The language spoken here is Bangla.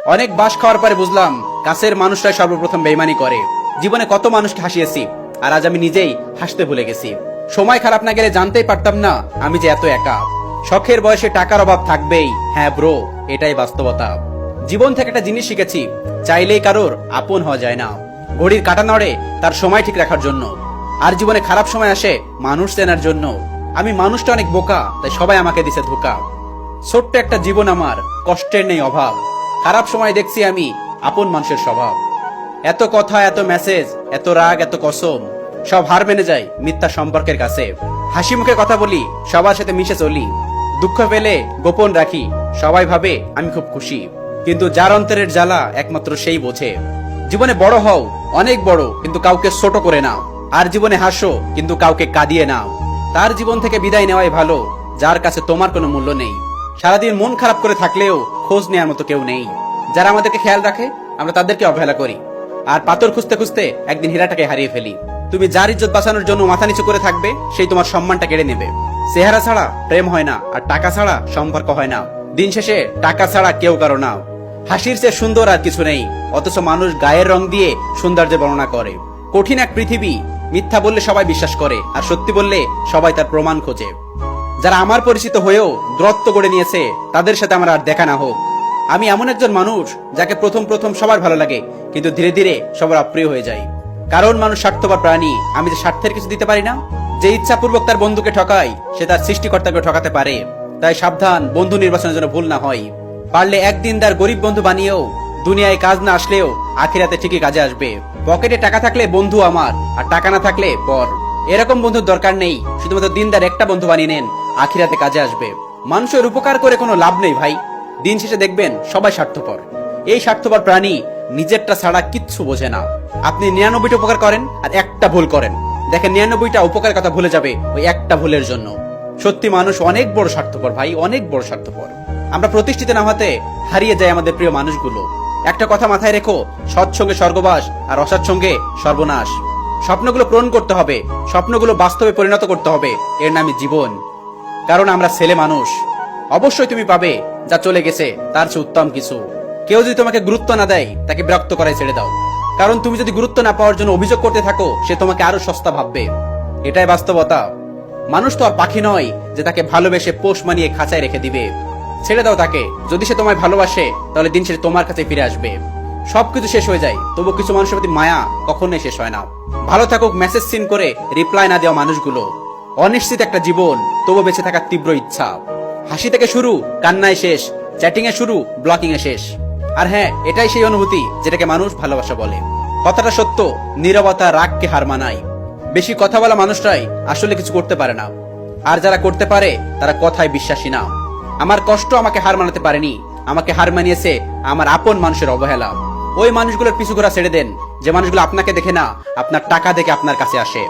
অনেক বাস খাওয়ার পরে বুঝলাম কাছের মানুষরাই সর্বপ্রথম বেইমানি করে। জীবনে কত মানুষকে হাসিয়েছি, আর আজ আমি নিজেই হাসতে ভুলে গেছি। সময় খারাপ না গেলে জানতেই পারতাম না আমি যে এত একা। শখের বয়সে টাকার অভাব থাকবেই, হ্যাঁ ব্রো, এটাই বাস্তবতা। জীবন থেকে একটা জিনিস শিখেছি, চাইলেই কারোর আপন হওয়া যায় না। ঘড়ির কাঁটা নড়ে তার সময় ঠিক রাখার জন্য, আর জীবনে খারাপ সময় আসে মানুষ চেনার জন্য। আমি মানুষটা অনেক বোকা, তাই সবাই আমাকে দিছে ধোকা। ছোট্ট একটা জীবন আমার, কষ্টের নেই অভাব। খারাপ সময় দেখছি আমি আপন মানুষের স্বভাব। এত কথা, এত মেসেজ, এত রাগ, এত কসম, সব হার মেনে যায় মিথ্যা সম্পর্কের কাছে। হাসি মুখে কথা বলি, সবার সাথে মিশে চলি। দুঃখ পেলে গোপন রাখি, সবাই ভাবে আমি খুব খুশি। কিন্তু যার অন্তরের জ্বালা একমাত্র সেই বোঝে। জীবনে বড় হও, অনেক বড়, কিন্তু কাউকে ছোট করে নাও। আর জীবনে হাসো, কিন্তু কাউকে কাঁদিয়ে নাও। তার জীবন থেকে বিদায় নেওয়াই ভালো, যার কাছে তোমার কোনো মূল্য নেই। সারাদিন মন খারাপ করে থাকলেও খোঁজ নেওয়ার মতো কেউ নেই। যারা আমাদেরকে খেয়াল রাখে, আমরা তাদেরকে অবহেলা করি, আর পাথর খুঁজতে খুঁজতে একদিন হীরাটাকে হারিয়ে ফেলি। তুমি যার ইজ্জত বাঁচানোর জন্য মাথা নিচু করে থাকবে, সেই তোমার সম্মানটা কেড়ে নেবে। চেহারা ছাড়া প্রেম হয় না, আর টাকা ছাড়া সম্পর্ক হয় না। দিন শেষে টাকা ছাড়া কেউ কারো না। হাসির চেয়ে সুন্দর আর কিছু নেই, অথচ মানুষ গায়ের রং দিয়ে সৌন্দর্যের বর্ণনা করে। কঠিন এক পৃথিবী, মিথ্যা বললে সবাই বিশ্বাস করে, আর সত্যি বললে সবাই তার প্রমাণ খোঁজে। যারা আমার পরিচিত হয়েও দূরত্ব গড়ে নিয়েছে, তাদের সাথে আমার আর দেখা না হোক। আমি এমন একজন মানুষ যাকে প্রথম প্রথম সবার ভালো লাগে, কিন্তু ধীরে ধীরে সবার অপ্রিয় হয়ে যায়। কারণ মানুষ স্বার্থপর প্রাণী, আমি যে স্বার্থের কিছু দিতে পারি না। যে ইচ্ছাপূর্বক তার বন্ধুকে ঠকায়, সে তার সৃষ্টিকর্তাকে ঠকাতে পারে। তাই সাবধান, বন্ধু নির্বাচনের জন্য ভুল না হয়। পারলে একদিন তার গরিব বন্ধু বানিয়েও, দুনিয়ায় কাজ না আসলেও আখিরাতে ঠিকই কাজে আসবে। পকেটে টাকা থাকলে বন্ধু আমার, আর টাকা না থাকলে পর। এরকম বন্ধুর দরকার নেই, শুধুমাত্র দিনদার একটা বন্ধু বানিয়ে নেন, আখিরাতে কাজে আসবে। মানুষের উপকার করে কোনো লাভ নেই ভাই, দিন শেষে দেখবেন সবাই স্বার্থপর। এই স্বার্থপর প্রাণী নিজেরটা ছাড়া কিচ্ছু বোঝে না। আপনি 99টা উপকার করেন আর একটা ভুল করেন, দেখেন 99টা উপকার কথা ভুলে যাবে ওই একটা ভুলের জন্য। সত্যি মানুষ অনেক বড় স্বার্থপর ভাই, অনেক বড় স্বার্থপর। আমরা প্রতিষ্ঠিত না হতে হারিয়ে যায় আমাদের প্রিয় মানুষগুলো। একটা কথা মাথায় রেখো, সৎসঙ্গে স্বর্গবাস, আর অসৎসঙ্গে সর্বনাশ। স্বপ্নগুলো পূরণ করতে হবে, স্বপ্নগুলো বাস্তবে পরিণত করতে হবে, এর নামই জীবন। কারণ আমরা ছেলে মানুষ। অবশ্যই তুমি পাবে যা চলে গেছে তার চেয়ে উত্তম কিছু। কেউ যদি তোমাকে গুরুত্ব না দেয়, তাকে বিরক্ত করায় ছেড়ে দাও। কারণ তুমি যদি গুরুত্ব না পাওয়ার জন্য অভিযোগ করতে থাকো, সে তোমাকে আরো সস্তা ভাববে। এটাই বাস্তবতা। মানুষ তো আর পাখি নয় যে তাকে ভালোবেসে পোষ মানিয়ে খাঁচায় রেখে দিবে। ছেড়ে দাও তাকে, যদি সে তোমায় ভালোবাসে তাহলে দিন শেষে তোমার কাছে ফিরে আসবে। সবকিছু শেষ হয়ে যায়, তবু কিছু মানুষের প্রতি মায়া কখনোই শেষ হয় না। ভালো থাকুক মেসেজ সিন করে রিপ্লাই না দেওয়া মানুষগুলো। অনিশ্চিত একটা জীবন, তবু বেঁচে থাকার তীব্র ইচ্ছা। হাসি থেকে শুরু, কান্নায় শেষ, চ্যাটিং এ শুরু, ব্লকিং এ শেষ। আর হ্যাঁ, এটাই সেই অনুভূতি যেটাকে মানুষ ভালোবাসা বলে। কথাটা সত্য, নীরবতা রাগকে হার মানায়। বেশি কথা বলা মানুষরাই আসলে কিছু করতে পারে না, আর যারা করতে পারে তারা কথায় বিশ্বাসী না। আমার কষ্ট আমাকে হার মানাতে পারেনি, আমাকে হার মানিয়েছে আমার আপন মানুষের অবহেলা। ওই মানুষগুলোর পিছু ঘোরা ছেড়ে দেন, যে মানুষগুলো আপনাকে দেখে না, আপনার টাকা দেখে আপনার কাছে আসে।